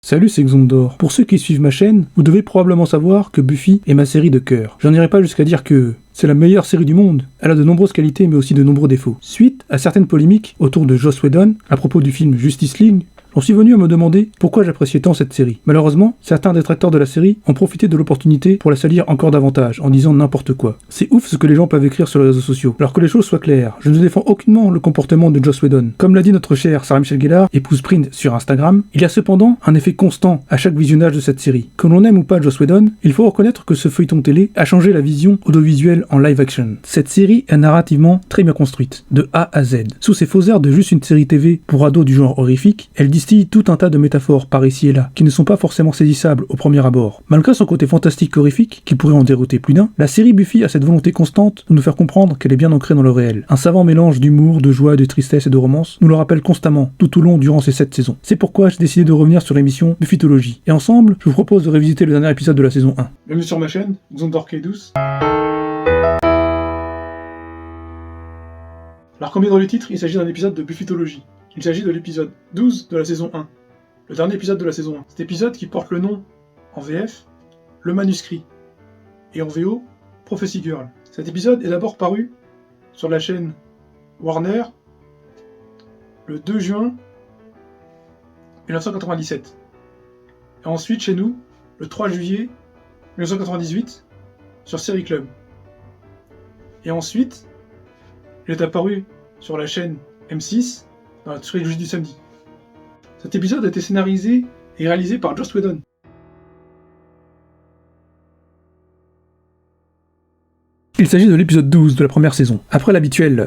Salut, c'est Xondor. Pour ceux qui suivent ma chaîne, vous devez probablement savoir que Buffy est ma série de cœur. J'en irai pas jusqu'à dire que c'est la meilleure série du monde. Elle a de nombreuses qualités mais aussi de nombreux défauts. Suite à certaines polémiques autour de Joss Whedon à propos du film Justice League, j'en suis venu à me demander pourquoi j'appréciais tant cette série. Malheureusement, certains détracteurs de la série ont profité de l'opportunité pour la salir encore davantage, en disant n'importe quoi. C'est ouf ce que les gens peuvent écrire sur les réseaux sociaux. Alors que les choses soient claires, je ne défends aucunement le comportement de Joss Whedon. Comme l'a dit notre chère Sarah Michelle Gellar, épouse Print sur Instagram, il y a cependant un effet constant à chaque visionnage de cette série. Que l'on aime ou pas Joss Whedon, il faut reconnaître que ce feuilleton télé a changé la vision audiovisuelle en live action. Cette série est narrativement très bien construite, de A à Z. Sous ses faux airs de juste une série TV pour ados du genre horrifique, elle distille tout un tas de métaphores par ici et là, qui ne sont pas forcément saisissables au premier abord. Malgré son côté fantastique horrifique, qui pourrait en dérouter plus d'un, la série Buffy a cette volonté constante de nous faire comprendre qu'elle est bien ancrée dans le réel. Un savant mélange d'humour, de joie, de tristesse et de romance nous le rappelle constamment, tout au long durant ces 7 saisons. C'est pourquoi j'ai décidé de revenir sur l'émission Buffytologie. Et ensemble, je vous propose de revisiter le dernier épisode de la saison 1. Bienvenue sur ma chaîne, Xondor K12. Alors comme dit dans le titre, il s'agit d'un épisode de Buffytologie. Il s'agit de l'épisode 12 de la saison 1. Le dernier épisode de la saison 1. Cet épisode qui porte le nom, en VF, Le Manuscrit, et en VO, Prophecy Girl. Cet épisode est d'abord paru sur la chaîne Warner le 2 juin 1997. Et ensuite chez nous, le 3 juillet 1998, sur Série Club. Et ensuite, il est apparu sur la chaîne M6 dans la trilogie du samedi. Cet épisode a été scénarisé et réalisé par Joss Whedon. Il s'agit de l'épisode 12 de la première saison. Après l'habituel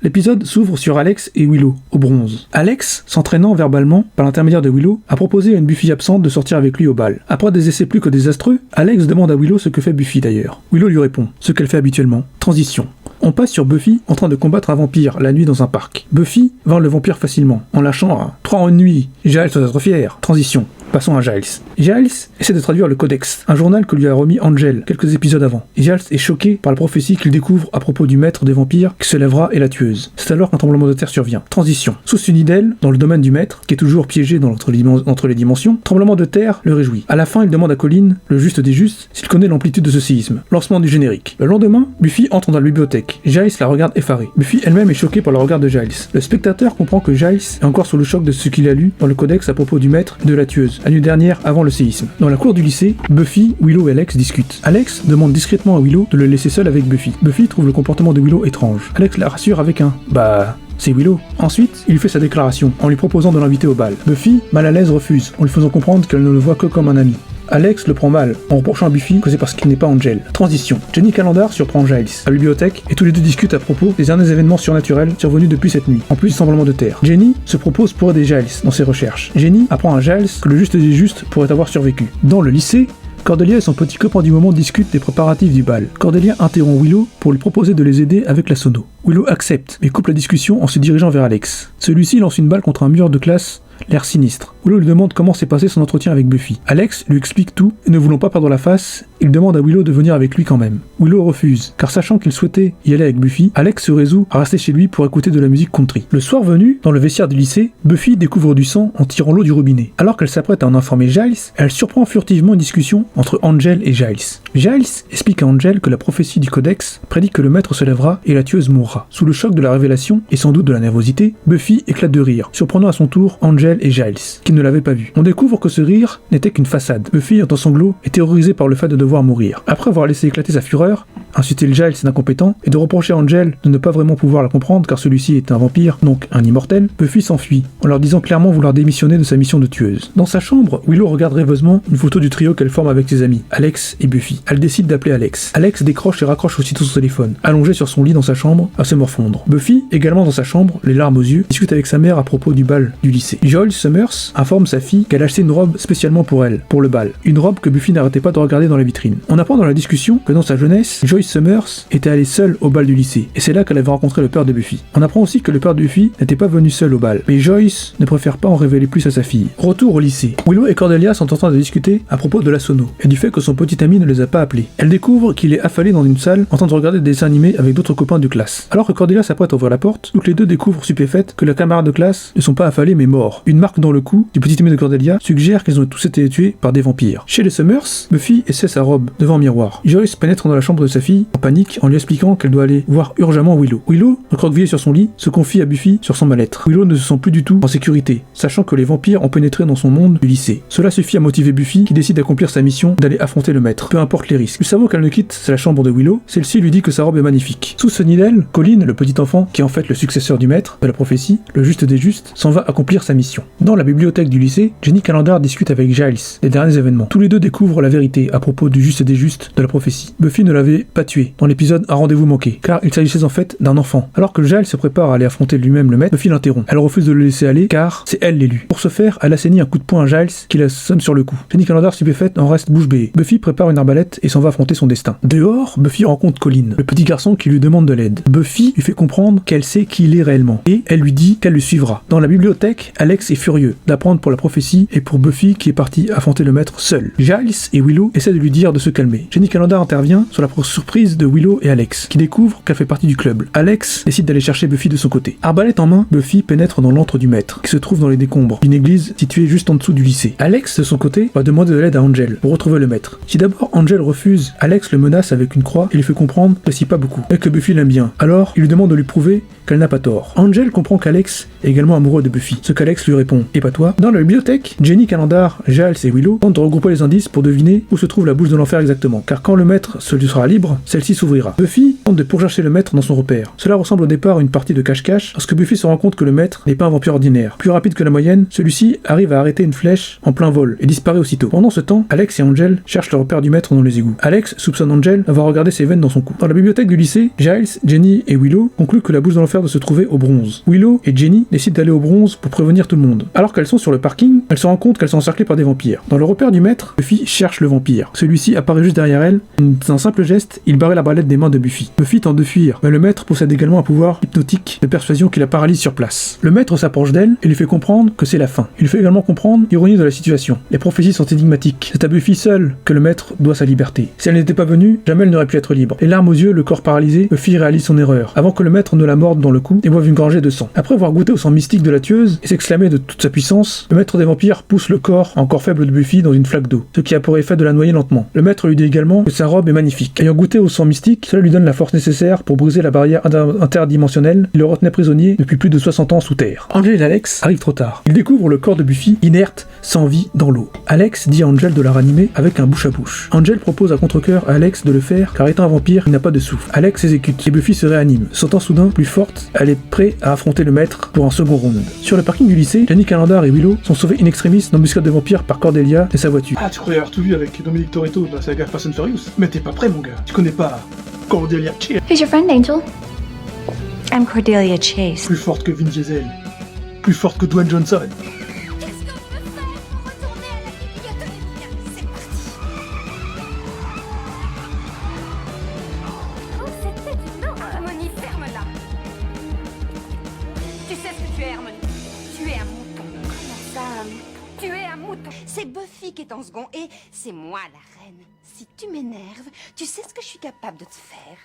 l'épisode s'ouvre sur Alex et Willow, au bronze. Alex, s'entraînant verbalement par l'intermédiaire de Willow, a proposé à une Buffy absente de sortir avec lui au bal. Après des essais plus que désastreux, Alex demande à Willow ce que fait Buffy d'ailleurs. Willow lui répond, ce qu'elle fait habituellement. Transition. On passe sur Buffy en train de combattre un vampire la nuit dans un parc. Buffy vainc le vampire facilement, en lâchant un 3 en une nuit. Giles doit être fier. Transition. Passons à Giles. Giles essaie de traduire le Codex, un journal que lui a remis Angel quelques épisodes avant. Giles est choqué par la prophétie qu'il découvre à propos du maître des vampires qui se lèvera et la tueuse. C'est alors qu'un tremblement de terre survient. Transition. Sous une idole, dans le domaine du maître, qui est toujours piégé entre les dimensions, tremblement de terre le réjouit. À la fin, il demande à Colin, le juste des justes, s'il connaît l'amplitude de ce séisme. Lancement du générique. Le lendemain, Buffy entre dans la bibliothèque. Giles la regarde effarée. Buffy elle-même est choquée par le regard de Giles. Le spectateur comprend que Giles est encore sous le choc de ce qu'il a lu dans le Codex à propos du maître et de la tueuse, la nuit dernière avant le séisme. Dans la cour du lycée, Buffy, Willow et Alex discutent. Alex demande discrètement à Willow de le laisser seul avec Buffy. Buffy trouve le comportement de Willow étrange. Alex la rassure avec un « bah... c'est Willow ». Ensuite, il lui fait sa déclaration, en lui proposant de l'inviter au bal. Buffy, mal à l'aise, refuse, en lui faisant comprendre qu'elle ne le voit que comme un ami. Alex le prend mal, en reprochant à Buffy que c'est parce qu'il n'est pas Angel. Transition. Jenny Calendar surprend Giles à la bibliothèque et tous les deux discutent à propos des derniers événements surnaturels survenus depuis cette nuit, en plus du tremblement de terre. Jenny se propose pour aider Giles dans ses recherches. Jenny apprend à Giles que le juste des justes pourrait avoir survécu. Dans le lycée, Cordelia et son petit copain du moment discutent des préparatifs du bal. Cordelia interrompt Willow pour lui proposer de les aider avec la sono. Willow accepte, mais coupe la discussion en se dirigeant vers Alex. Celui-ci lance une balle contre un mur de classe, l'air sinistre. Willow lui demande comment s'est passé son entretien avec Buffy. Alex lui explique tout, et ne voulant pas perdre la face, il demande à Willow de venir avec lui quand même. Willow refuse, car sachant qu'il souhaitait y aller avec Buffy, Alex se résout à rester chez lui pour écouter de la musique country. Le soir venu, dans le vestiaire du lycée, Buffy découvre du sang en tirant l'eau du robinet. Alors qu'elle s'apprête à en informer Giles, elle surprend furtivement une discussion entre Angel et Giles. Giles explique à Angel que la prophétie du Codex prédit que le maître se lèvera et la tueuse mourra. Sous le choc de la révélation, et sans doute de la nervosité, Buffy éclate de rire, surprenant à son tour Angel et Giles, qui ne l'avaient pas vu. On découvre que ce rire n'était qu'une façade. Buffy, en sanglots, est terrorisée par le fait de devoir mourir. Après avoir laissé éclater sa fureur, insulter Giles d'incompétent, et de reprocher à Angel de ne pas vraiment pouvoir la comprendre car celui-ci est un vampire, donc un immortel, Buffy s'enfuit, en leur disant clairement vouloir démissionner de sa mission de tueuse. Dans sa chambre, Willow regarde rêveusement une photo du trio qu'elle forme avec ses amis, Alex et Buffy. Elle décide d'appeler Alex. Alex décroche et raccroche aussitôt son téléphone, allongé sur son lit dans sa chambre, à se morfondre. Buffy, également dans sa chambre, les larmes aux yeux, discute avec sa mère à propos du bal du lycée. Joel Summers informe sa fille qu'elle a acheté une robe spécialement pour elle, pour le bal. Une robe que Buffy n'arrêtait pas de regarder dans la vitrine. On apprend dans la discussion que dans sa jeunesse, Joy Joyce Summers était allée seule au bal du lycée, et c'est là qu'elle avait rencontré le père de Buffy. On apprend aussi que le père de Buffy n'était pas venu seul au bal, mais Joyce ne préfère pas en révéler plus à sa fille. Retour au lycée. Willow et Cordelia sont en train de discuter à propos de la sono, et du fait que son petit ami ne les a pas appelés. Elle découvre qu'il est affalé dans une salle en train de regarder des dessins animés avec d'autres copains de classe. Alors que Cordelia s'apprête à ouvrir la porte, toutes les deux découvrent stupéfaites que leurs camarades de classe ne sont pas affalés mais morts. Une marque dans le cou du petit ami de Cordelia suggère qu'ils ont tous été tués par des vampires. Chez les Summers, Buffy essaie sa robe devant un miroir. Joyce pénètre dans la chambre de sa fille en panique en lui expliquant qu'elle doit aller voir urgemment Willow. Willow, recroquevillée sur son lit, se confie à Buffy sur son mal-être. Willow ne se sent plus du tout en sécurité, sachant que les vampires ont pénétré dans son monde du lycée. Cela suffit à motiver Buffy qui décide d'accomplir sa mission d'aller affronter le maître, peu importe les risques. Juste avant qu'elle ne quitte la chambre de Willow, celle-ci lui dit que sa robe est magnifique. Sous ce nid d'elle, Colin, le petit enfant, qui est en fait le successeur du maître de la prophétie, le juste des justes, s'en va accomplir sa mission. Dans la bibliothèque du lycée, Jenny Calendar discute avec Giles des derniers événements. Tous les deux découvrent la vérité à propos du juste des justes de la prophétie. Buffy ne l'avait pas tué dans l'épisode Un rendez-vous manqué, car il s'agissait en fait d'un enfant. Alors que Giles se prépare à aller affronter lui-même le maître, Buffy l'interrompt. Elle refuse de le laisser aller car c'est elle l'élu. Pour ce faire, elle assénit un coup de poing à Giles qui la somme sur le cou. Jenny Calendar stupéfaite en reste bouche bée. Buffy prépare une arbalète et s'en va affronter son destin. Dehors, Buffy rencontre Colin, le petit garçon qui lui demande de l'aide. Buffy lui fait comprendre qu'elle sait qui il est réellement et elle lui dit qu'elle le suivra. Dans la bibliothèque, Alex est furieux d'apprendre pour la prophétie et pour Buffy qui est partie affronter le maître seul. Giles et Willow essaient de lui dire de se calmer. Jenny Calendar intervient sur la surprise de Willow et Alex, qui découvrent qu'elle fait partie du club. Alex décide d'aller chercher Buffy de son côté. Arbalète en main, Buffy pénètre dans l'antre du maître, qui se trouve dans les décombres d'une église située juste en dessous du lycée. Alex, de son côté, va demander de l'aide à Angel pour retrouver le maître. Si d'abord Angel refuse, Alex le menace avec une croix et lui fait comprendre qu'il n'apprécie pas beaucoup, mais que Buffy l'aime bien. Alors, il lui demande de lui prouver qu'elle n'a pas tort. Angel comprend qu'Alex est également amoureux de Buffy, ce qu'Alex lui répond « Et pas toi ?» Dans la bibliothèque, Jenny Calendar, Giles et Willow tentent de regrouper les indices pour deviner où se trouve la bouche de l'enfer exactement, car quand le maître sera libre, celle-ci s'ouvrira. Buffy tente de pourchasser le maître dans son repère. Cela ressemble au départ à une partie de cache-cache, lorsque Buffy se rend compte que le maître n'est pas un vampire ordinaire. Plus rapide que la moyenne, celui-ci arrive à arrêter une flèche en plein vol et disparaît aussitôt. Pendant ce temps, Alex et Angel cherchent le repère du maître dans les égouts. Alex soupçonne Angel d'avoir regardé ses veines dans son cou. Dans la bibliothèque du lycée, Giles, Jenny et Willow concluent que la bouche de l'enfer doit se trouver au bronze. Willow et Jenny décident d'aller au bronze pour prévenir tout le monde. Alors qu'elles sont sur le parking, elles se rendent compte qu'elles sont encerclées par des vampires. Dans le repère du maître, Buffy cherche le vampire. Celui-ci apparaît juste derrière elle. D'un simple geste, il barrait l'arbalète des mains de Buffy. Buffy tente de fuir, mais le maître possède également un pouvoir hypnotique de persuasion qui la paralyse sur place. Le maître s'approche d'elle et lui fait comprendre que c'est la fin. Il lui fait également comprendre l'ironie de la situation. Les prophéties sont énigmatiques. C'est à Buffy seule que le maître doit sa liberté. Si elle n'était pas venue, jamais elle n'aurait pu être libre. Les larmes aux yeux, le corps paralysé, Buffy réalise son erreur, avant que le maître ne la morde dans le cou et boive une gorgée de sang. Après avoir goûté au sang mystique de la tueuse et s'exclamer de toute sa puissance, le maître des vampires pousse le corps encore faible de Buffy dans une flaque d'eau, ce qui a pour effet de la noyer lentement. Le maître lui dit également que sa robe est magnifique. Ayant goûté au sang mystique, cela lui donne la force nécessaire pour briser la barrière interdimensionnelle qui le retenait prisonnier depuis plus de 60 ans sous terre. Angel et Alex arrivent trop tard. Ils découvrent le corps de Buffy, inerte, sans vie, dans l'eau. Alex dit à Angel de la ranimer avec un bouche à bouche. Angel propose à contre-cœur à Alex de le faire car étant un vampire, il n'a pas de souffle. Alex s'exécute et Buffy se réanime. Se sentant soudain plus forte, elle est prête à affronter le maître pour un second round. Sur le parking du lycée, Jenny Calendar et Willow sont sauvés in extremis d'embuscade de vampires par Cordelia et sa voiture. Ah, tu croyais avoir tout vu avec Dominic Toretto dans la saga Fast and Furious? Mais t'es pas prêt, mon gars. Tu connais pas Cordelia Chase. Who's your friend, Angel? I'm Cordelia Chase. Plus forte que Vin Diesel. Plus forte que Dwayne Johnson. Qu'est-ce qu'on peut faire pour retourner à la bibliothèque? C'est parti. Oh, c'était du non. Harmonie, ferme-la. Tu sais ce que tu es, Harmonie. Tu es un mouton. Comment ça, un mouton? Tu es un mouton. C'est Buffy qui est en second et c'est moi la reine. Si tu m'énerves, tu sais ce que je suis capable de te faire.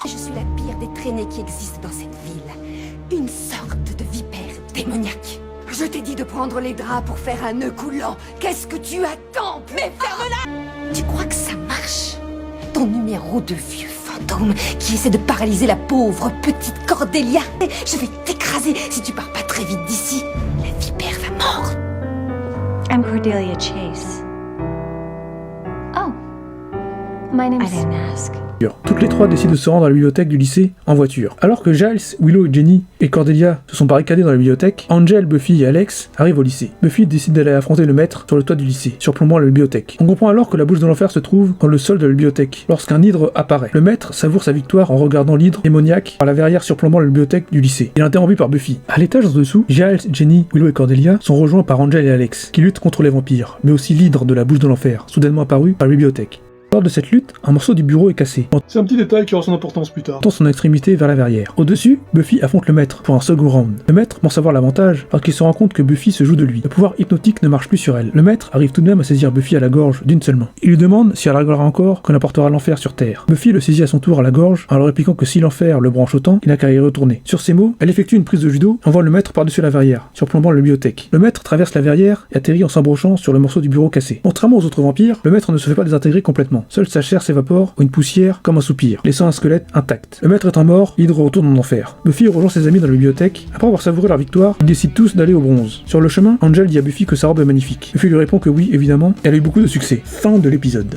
Je suis la pire des traînées qui existent dans cette ville. Une sorte de vipère démoniaque. Je t'ai dit de prendre les draps pour faire un nœud coulant. Qu'est-ce que tu attends? Mais ferme-la! Tu crois que ça marche? Ton numéro de vieux fantôme qui essaie de paralyser la pauvre petite Cordelia. Je vais t'écraser si tu pars pas très vite d'ici. La vipère va mordre. I'm Cordelia Chase. Oh. My I name's... didn't ask. Toutes les trois décident de se rendre à la bibliothèque du lycée en voiture. Alors que Giles, Willow, Jenny et Cordelia se sont barricadés dans la bibliothèque, Angel, Buffy et Alex arrivent au lycée. Buffy décide d'aller affronter le maître sur le toit du lycée, surplombant la bibliothèque. On comprend alors que la bouche de l'enfer se trouve dans le sol de la bibliothèque, lorsqu'un hydre apparaît. Le maître savoure sa victoire en regardant l'hydre démoniaque par la verrière surplombant la bibliothèque du lycée. Il est interrompu par Buffy. À l'étage en dessous, Giles, Jenny, Willow et Cordelia sont rejoints par Angel et Alex, qui luttent contre les vampires, mais aussi l'hydre de la bouche de l'enfer, soudainement apparu par la bibliothèque. Lors de cette lutte, un morceau du bureau est cassé, C'est un petit détail qui aura son importance plus tard. portant son extrémité vers la verrière. Au-dessus, Buffy affronte le maître pour un second round. Le maître pense avoir l'avantage alors qu'il se rend compte que Buffy se joue de lui. Le pouvoir hypnotique ne marche plus sur elle. Le maître arrive tout de même à saisir Buffy à la gorge d'une seule main. Il lui demande si elle réglera encore qu'on apportera l'enfer sur Terre. Buffy le saisit à son tour à la gorge en leur répliquant que si l'enfer le branche autant, il n'a qu'à y retourner. Sur ces mots, elle effectue une prise de judo et envoie le maître par-dessus la verrière, surplombant la bibliothèque. Le maître traverse la verrière et atterrit en s'embrochant sur le morceau du bureau cassé. Contrairement aux autres vampires, le maître ne se fait pas désintégrer complètement. Seule sa chair s'évapore ou une poussière comme un soupir, laissant un squelette intact. Le maître étant mort, l'hydre retourne en enfer. Buffy rejoint ses amis dans la bibliothèque. Après avoir savouré leur victoire, ils décident tous d'aller au bronze. Sur le chemin, Angel dit à Buffy que sa robe est magnifique. Buffy lui répond que oui, évidemment, elle a eu beaucoup de succès. Fin de l'épisode.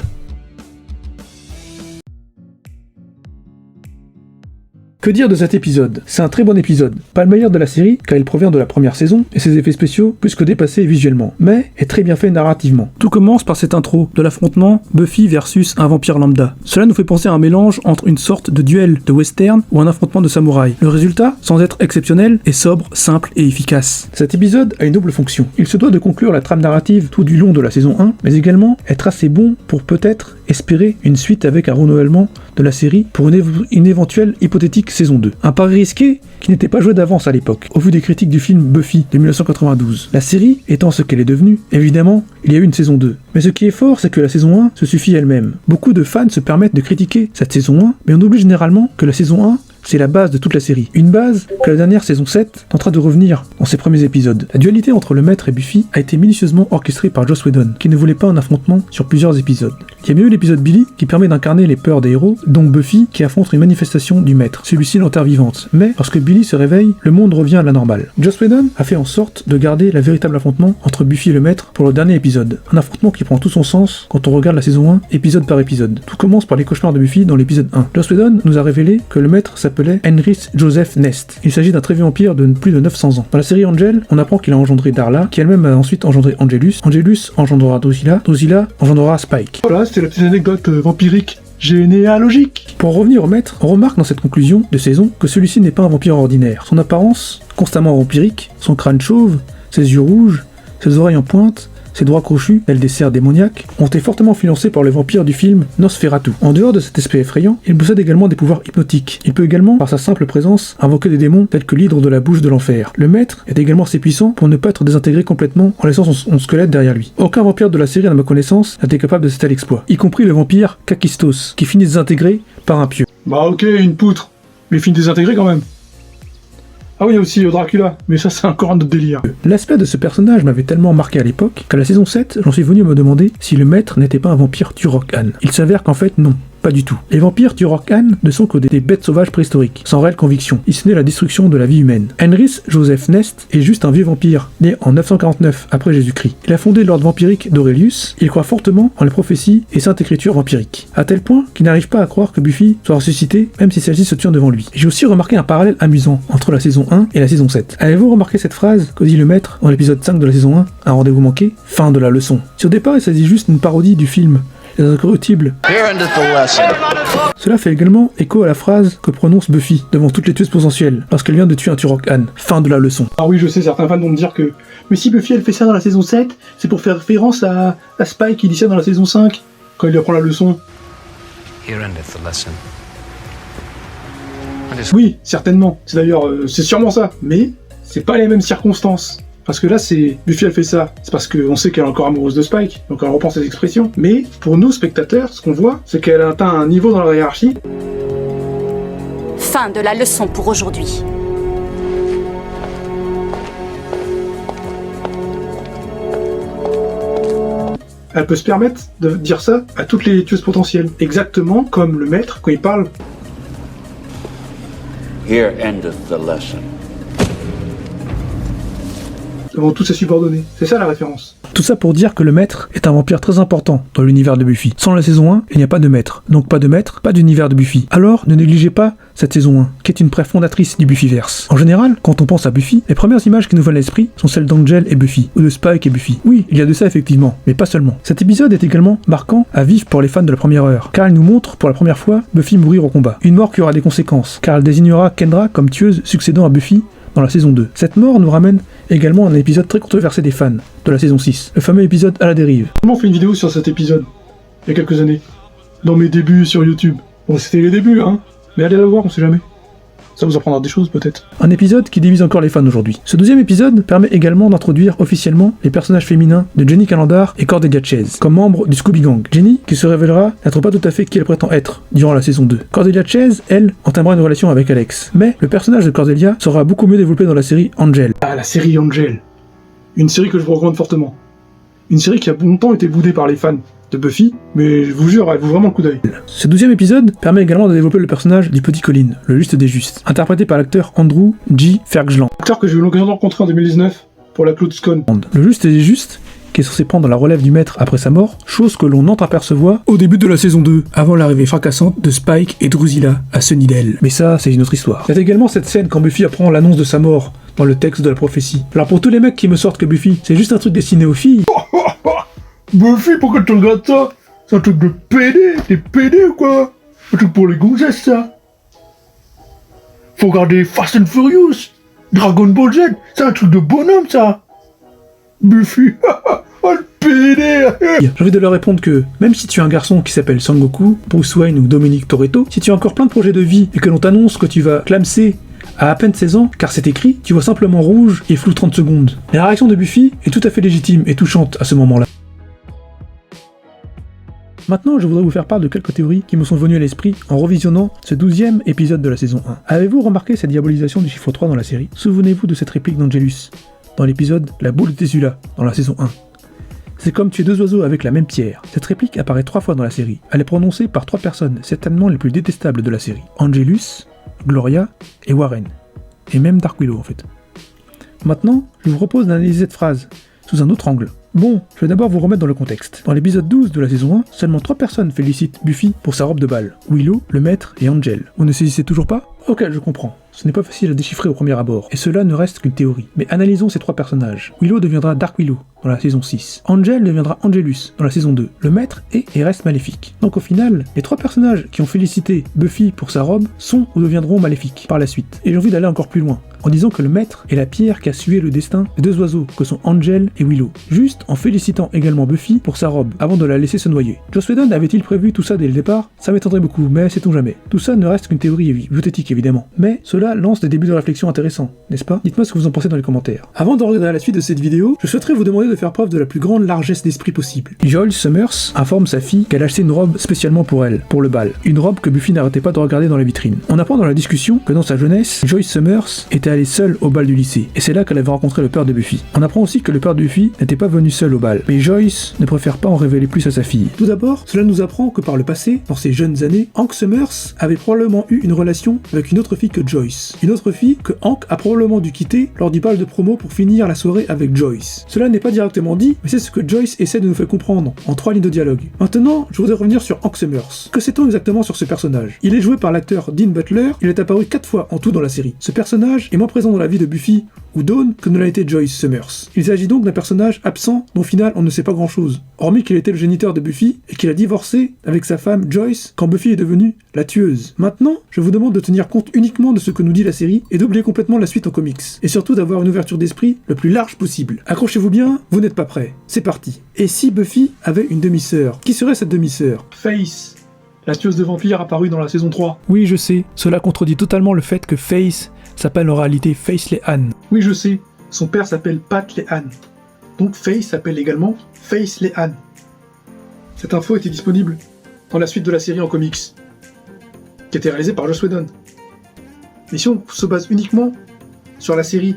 Que dire de cet épisode? C'est un très bon épisode. Pas le meilleur de la série, car il provient de la première saison, et ses effets spéciaux plus que dépassés visuellement, mais est très bien fait narrativement. Tout commence par cette intro de l'affrontement Buffy versus un vampire lambda. Cela nous fait penser à un mélange entre une sorte de duel de western ou un affrontement de samouraï. Le résultat, sans être exceptionnel, est sobre, simple et efficace. Cet épisode a une double fonction. Il se doit de conclure la trame narrative tout du long de la saison 1, mais également être assez bon pour peut-être espérer une suite avec un renouvellement de la série pour une éventuelle hypothétique saison 2. Un pari risqué qui n'était pas joué d'avance à l'époque, au vu des critiques du film Buffy de 1992. La série étant ce qu'elle est devenue, évidemment, il y a eu une saison 2. Mais ce qui est fort, c'est que la saison 1 se suffit elle-même. Beaucoup de fans se permettent de critiquer cette saison 1, mais on oublie généralement que la saison 1 c'est la base de toute la série. Une base que la dernière saison 7 tentera de revenir dans ses premiers épisodes. La dualité entre le maître et Buffy a été minutieusement orchestrée par Joss Whedon, qui ne voulait pas un affrontement sur plusieurs épisodes. Il y a bien eu l'épisode Billy, qui permet d'incarner les peurs des héros, dont Buffy, qui affronte une manifestation du maître, celui-ci l'enterre vivante. Mais, lorsque Billy se réveille, le monde revient à la normale. Joss Whedon a fait en sorte de garder la véritable affrontement entre Buffy et le maître pour le dernier épisode. Un affrontement qui prend tout son sens quand on regarde la saison 1, épisode par épisode. Tout commence par les cauchemars de Buffy dans l'épisode 1. Joss Whedon nous a révélé que le maître s'appelait Henry Joseph Nest. Il s'agit d'un très vieux vampire de plus de 900 ans. Dans la série Angel, on apprend qu'il a engendré Darla, qui elle-même a ensuite engendré Angelus. Angelus engendrera Drusilla, Drusilla engendrera Spike. Voilà, c'était la petite anecdote vampirique généalogique. Pour revenir au maître, on remarque dans cette conclusion de saison que celui-ci n'est pas un vampire ordinaire. Son apparence, constamment vampirique, son crâne chauve, ses yeux rouges, ses oreilles en pointe, ses doigts crochus, tels des cerfs démoniaques, ont été fortement influencés par les vampires du film Nosferatu. En dehors de cet aspect effrayant, il possède également des pouvoirs hypnotiques. Il peut également, par sa simple présence, invoquer des démons tels que l'hydre de la bouche de l'enfer. Le maître est également assez puissant pour ne pas être désintégré complètement en laissant son squelette derrière lui. Aucun vampire de la série, à ma connaissance, n'a été capable de cet tel exploit, y compris le vampire Kakistos, qui finit désintégré par un pieu. Bah ok, une poutre. Mais film désintégré quand même. Ah oui, il y a aussi Dracula, mais ça c'est encore un autre délire. L'aspect de ce personnage m'avait tellement marqué à l'époque qu'à la saison 7, j'en suis venu me demander si le maître n'était pas un vampire Turok-Han. Il s'avère qu'en fait non. Pas du tout. Les vampires Turok-Han ne sont que des bêtes sauvages préhistoriques, sans réelle conviction, si ce n'est la destruction de la vie humaine. Henry Joseph Nest est juste un vieux vampire, né en 949 après Jésus-Christ. Il a fondé l'ordre vampirique d'Aurelius, il croit fortement en les prophéties et sainte écriture vampirique, à tel point qu'il n'arrive pas à croire que Buffy soit ressuscitée, même si celle-ci se tient devant lui. J'ai aussi remarqué un parallèle amusant entre la saison 1 et la saison 7. Avez-vous remarqué cette phrase que dit le maître dans l'épisode 5 de la saison 1, un rendez-vous manqué? Fin de la leçon. Si au départ il s'agit juste d'une parodie du film Les Incorruptibles, cela fait également écho à la phrase que prononce Buffy devant toutes les tueuses potentielles lorsqu'elle vient de tuer un Turok-Han. Fin de la leçon. Ah oui, je sais, certains fans vont me dire que mais si Buffy elle fait ça dans la saison 7, c'est pour faire référence à Spike qui dit ça dans la saison 5, quand il apprend la leçon. Oui, certainement. C'est d'ailleurs, c'est sûrement ça. Mais c'est pas les mêmes circonstances. Parce que là, c'est Buffy elle fait ça, c'est parce qu'on sait qu'elle est encore amoureuse de Spike, donc elle reprend ses expressions. Mais pour nous, spectateurs, ce qu'on voit, c'est qu'elle a atteint un niveau dans la hiérarchie. Fin de la leçon pour aujourd'hui. Elle peut se permettre de dire ça à toutes les tueuses potentielles. Exactement comme le maître quand il parle. Here endeth the lesson. devant tous ses subordonnés. C'est ça la référence. Tout ça pour dire que le maître est un vampire très important dans l'univers de Buffy. Sans la saison 1, il n'y a pas de maître. Donc pas de maître, pas d'univers de Buffy. Alors ne négligez pas cette saison 1, qui est une préfondatrice du Buffyverse. En général, quand on pense à Buffy, les premières images qui nous viennent à l'esprit sont celles d'Angel et Buffy, ou de Spike et Buffy. Oui, il y a de ça effectivement, mais pas seulement. Cet épisode est également marquant à vivre pour les fans de la première heure, car il nous montre pour la première fois Buffy mourir au combat. Une mort qui aura des conséquences, car elle désignera Kendra comme tueuse succédant à Buffy dans la saison 2. Cette mort nous ramène également à un épisode très controversé des fans de la saison 6, le fameux épisode à la dérive. On fait une vidéo sur cet épisode, il y a quelques années, dans mes débuts sur YouTube. Bon, c'était les débuts, hein, mais allez la voir, on sait jamais. Ça vous apprendra des choses, peut-être. Un épisode qui divise encore les fans aujourd'hui. Ce deuxième épisode permet également d'introduire officiellement les personnages féminins de Jenny Calendar et Cordelia Chase, comme membres du Scooby Gang. Jenny, qui se révélera n'être pas tout à fait qui elle prétend être durant la saison 2. Cordelia Chase, elle, entamera une relation avec Alex. Mais le personnage de Cordelia sera beaucoup mieux développé dans la série Angel. Ah, la série Angel. Une série que je vous recommande fortement. Une série qui a longtemps été boudée par les fans de Buffy, mais je vous jure, elle vaut vraiment le coup d'œil. Ce deuxième épisode permet également de développer le personnage du petit Colin, le juste des justes, interprété par l'acteur Andrew G. Fergland. Acteur que j'ai eu l'occasion de rencontrer en 2019 pour la CloudScon. Le juste des justes, qui est censé prendre la relève du maître après sa mort, chose que l'on entreapercevoit au début de la saison 2, avant l'arrivée fracassante de Spike et Drusilla à Sunnydale. Mais ça, c'est une autre histoire. Il y a également cette scène quand Buffy apprend l'annonce de sa mort dans le texte de la prophétie. Alors pour tous les mecs qui me sortent que Buffy, c'est juste un truc destiné aux filles... Buffy, pourquoi tu regardes ça? C'est un truc de PD, t'es PD ou quoi? Un truc pour les gonzesses, ça. Faut regarder Fast and Furious, Dragon Ball Z, c'est un truc de bonhomme, ça. Buffy, oh le PD. J'ai envie de leur répondre que, même si tu es un garçon qui s'appelle Sangoku, Bruce Wayne ou Dominique Toretto, si tu as encore plein de projets de vie et que l'on t'annonce que tu vas clamser à peine 16 ans, car c'est écrit, tu vois simplement rouge et flou 30 secondes. Et la réaction de Buffy est tout à fait légitime et touchante à ce moment-là. Maintenant, je voudrais vous faire part de quelques théories qui me sont venues à l'esprit en revisionnant ce 12e épisode de la saison 1. Avez-vous remarqué cette diabolisation du chiffre 3 dans la série? Souvenez-vous de cette réplique d'Angelus, dans l'épisode La boule de Tessula, dans la saison 1. C'est comme tuer deux oiseaux avec la même pierre. Cette réplique apparaît 3 fois dans la série. Elle est prononcée par 3 personnes, certainement les plus détestables de la série. Angelus, Gloria et Warren. Et même Dark Willow en fait. Maintenant, je vous propose d'analyser cette phrase, sous un autre angle. Bon, je vais d'abord vous remettre dans le contexte. Dans l'épisode 12 de la saison 1, seulement 3 personnes félicitent Buffy pour sa robe de bal. Willow, le maître et Angel. Vous ne saisissez toujours pas? Ok, je comprends. Ce n'est pas facile à déchiffrer au premier abord, et cela ne reste qu'une théorie. Mais analysons ces 3 personnages. Willow deviendra Dark Willow dans la saison 6. Angel deviendra Angelus dans la saison 2. Le maître est et reste maléfique. Donc au final, les 3 personnages qui ont félicité Buffy pour sa robe sont ou deviendront maléfiques par la suite. Et j'ai envie d'aller encore plus loin, en disant que le maître est la pierre qui a sué le destin des 2 oiseaux que sont Angel et Willow, juste en félicitant également Buffy pour sa robe, avant de la laisser se noyer. Joss Whedon avait-il prévu tout ça dès le départ? Ça m'étonnerait beaucoup, mais sait-on jamais. Tout ça ne reste qu'une théorie hypothétique évidemment, mais cela lance des débuts de réflexion intéressants, n'est-ce pas? Dites-moi ce que vous en pensez dans les commentaires. Avant de regarder la suite de cette vidéo, je souhaiterais vous demander de faire preuve de la plus grande largesse d'esprit possible. Joyce Summers informe sa fille qu'elle a acheté une robe spécialement pour elle, pour le bal. Une robe que Buffy n'arrêtait pas de regarder dans la vitrine. On apprend dans la discussion que dans sa jeunesse, Joyce Summers était allée seule au bal du lycée, et c'est là qu'elle avait rencontré le père de Buffy. On apprend aussi que le père de Buffy n'était pas venu seul au bal, mais Joyce ne préfère pas en révéler plus à sa fille. Tout d'abord, cela nous apprend que par le passé, dans ses jeunes années, Hank Summers avait probablement eu une relation avec une autre fille que Joyce. Une autre fille que Hank a probablement dû quitter lors du bal de promo pour finir la soirée avec Joyce. Cela n'est pas directement dit, mais c'est ce que Joyce essaie de nous faire comprendre en 3 lignes de dialogue. Maintenant, je voudrais revenir sur Hank Summers. Que sait-on exactement sur ce personnage? Il est joué par l'acteur Dean Butler, il est apparu 4 fois en tout dans la série. Ce personnage est moins présent dans la vie de Buffy ou Dawn que ne l'a été Joyce Summers. Il s'agit donc d'un personnage absent dont au final on ne sait pas grand chose, hormis qu'il était le géniteur de Buffy et qu'il a divorcé avec sa femme Joyce quand Buffy est devenue la tueuse. Maintenant, je vous demande de tenir compte uniquement de ce que nous dit la série et d'oublier complètement la suite en comics, et surtout d'avoir une ouverture d'esprit le plus large possible. Accrochez-vous bien, vous n'êtes pas prêts. C'est parti. Et si Buffy avait une demi-sœur? Qui serait cette demi-sœur? Face, la tueuse de vampires apparue dans la saison 3. Oui, je sais, cela contredit totalement le fait que Face s'appelle en réalité Face Lehan. Oui, je sais, son père s'appelle Pat Lehan. Donc Face s'appelle également Face Lehan. Cette info était disponible dans la suite de la série en comics, qui était réalisée par Joss Whedon. Mais si on se base uniquement sur la série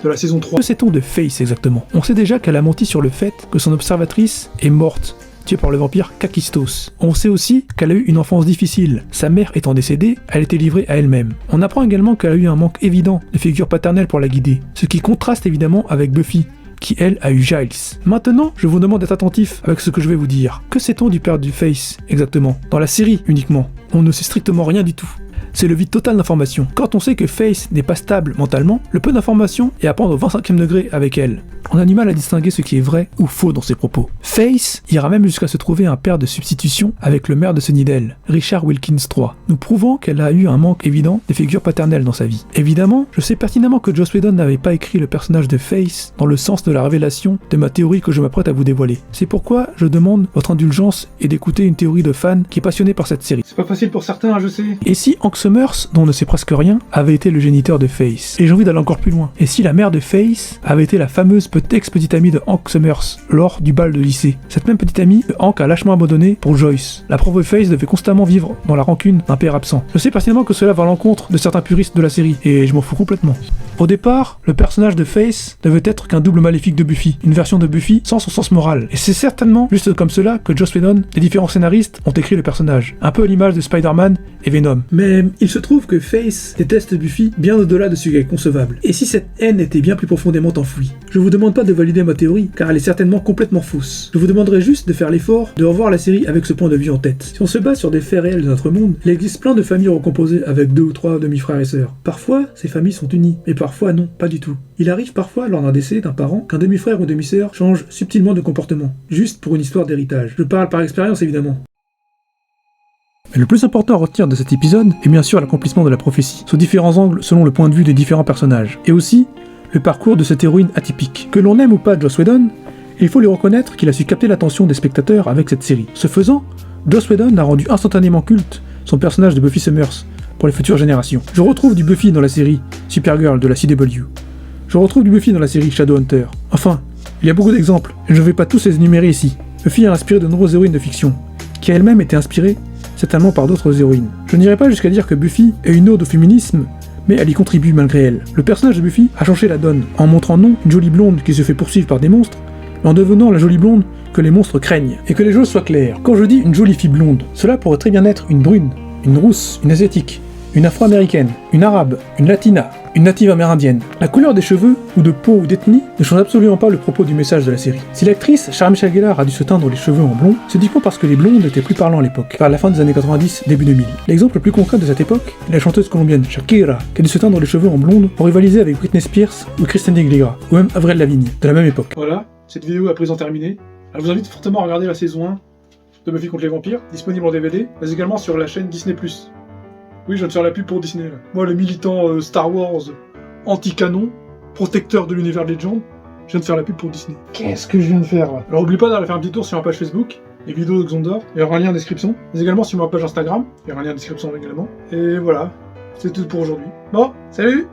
de la saison 3... Que sait-on de Face exactement? On sait déjà qu'elle a menti sur le fait que son observatrice est morte tuée par le vampire Kakistos. On sait aussi qu'elle a eu une enfance difficile. Sa mère étant décédée, elle était livrée à elle-même. On apprend également qu'elle a eu un manque évident de figure paternelle pour la guider, ce qui contraste évidemment avec Buffy, qui elle a eu Giles. Maintenant, je vous demande d'être attentif avec ce que je vais vous dire. Que sait-on du père du Face, exactement? Dans la série uniquement. On ne sait strictement rien du tout. C'est le vide total d'informations. Quand on sait que Face n'est pas stable mentalement, le peu d'informations est à prendre au 25e degré avec elle. On a du mal à distinguer ce qui est vrai ou faux dans ses propos. Face ira même jusqu'à se trouver un père de substitution avec le maire de Sunnydale, Richard Wilkins III, nous prouvant qu'elle a eu un manque évident de figure paternelle dans sa vie. Évidemment, je sais pertinemment que Joss Whedon n'avait pas écrit le personnage de Face dans le sens de la révélation de ma théorie que je m'apprête à vous dévoiler. C'est pourquoi je demande votre indulgence et d'écouter une théorie de fan qui est passionnée par cette série. C'est pas facile pour certains, je sais. Et si Hank Summers, dont on ne sait presque rien, avait été le géniteur de Face? Et j'ai envie d'aller encore plus loin. Et si la mère de Face avait été la fameuse ex-petite amie de Hank Summers lors du bal de lycée? Cette même petite amie que Hank a lâchement abandonnée pour Joyce. La pauvre Face devait constamment vivre dans la rancune d'un père absent. Je sais personnellement que cela va à l'encontre de certains puristes de la série, et je m'en fous complètement. Au départ, le personnage de Face devait être qu'un double maléfique de Buffy, une version de Buffy sans son sens moral. Et c'est certainement juste comme cela que Joss Whedon, les différents scénaristes, ont écrit le personnage, un peu à l'image de Spider-Man et Venom. Mais il se trouve que Face déteste Buffy bien au-delà de ce qui est concevable. Et si cette haine était bien plus profondément enfouie? Je vous demande pas de valider ma théorie, car elle est certainement complètement fausse. Je vous demanderai juste de faire l'effort de revoir la série avec ce point de vue en tête. Si on se base sur des faits réels de notre monde, il existe plein de familles recomposées avec 2 ou 3 demi-frères et sœurs. Parfois, ces familles sont unies, mais parfois non, pas du tout. Il arrive parfois, lors d'un décès d'un parent, qu'un demi-frère ou demi-sœur change subtilement de comportement, juste pour une histoire d'héritage. Je parle par expérience évidemment. Mais le plus important à retenir de cet épisode est bien sûr l'accomplissement de la prophétie, sous différents angles selon le point de vue des différents personnages, et aussi le parcours de cette héroïne atypique. Que l'on aime ou pas Joss Whedon, il faut lui reconnaître qu'il a su capter l'attention des spectateurs avec cette série. Ce faisant, Joss Whedon a rendu instantanément culte son personnage de Buffy Summers pour les futures générations. Je retrouve du Buffy dans la série Supergirl de la CW. Je retrouve du Buffy dans la série Shadowhunter. Enfin, il y a beaucoup d'exemples, et je ne vais pas tous les énumérer ici. Buffy a inspiré de nombreuses héroïnes de fiction, qui a elle-même été inspirée certainement par d'autres héroïnes. Je n'irai pas jusqu'à dire que Buffy est une ode au féminisme, mais elle y contribue malgré elle. Le personnage de Buffy a changé la donne, en montrant non une jolie blonde qui se fait poursuivre par des monstres, mais en devenant la jolie blonde que les monstres craignent. Et que les choses soient claires, quand je dis une jolie fille blonde, cela pourrait très bien être une brune, une rousse, une asiatique, une afro-américaine, une arabe, une latina, une native amérindienne. La couleur des cheveux, ou de peau, ou d'ethnie, ne change absolument pas le propos du message de la série. Si l'actrice Sarah Michelle Gellar a dû se teindre les cheveux en blond, c'est uniquement parce que les blondes étaient plus parlants à l'époque, vers la fin des années 90, début 2000. L'exemple le plus concret de cette époque est la chanteuse colombienne Shakira, qui a dû se teindre les cheveux en blonde pour rivaliser avec Britney Spears ou Christina Aguilera, ou même Avril Lavigne, de la même époque. Voilà, cette vidéo est à présent terminée. Je vous invite fortement à regarder la saison 1 de Buffy contre les vampires, disponible en DVD, mais également sur la chaîne Disney+. Oui, je viens de faire la pub pour Disney, là. Moi, le militant Star Wars anti-canon, protecteur de l'univers de Legend, je viens de faire la pub pour Disney. Qu'est-ce que je viens de faire, là? Alors, n'oublie pas d'aller faire un petit tour sur ma page Facebook, les vidéos de Xondor, il y aura un lien en description, mais également sur ma page Instagram, il y aura un lien en description également. Et voilà, c'est tout pour aujourd'hui. Bon, salut!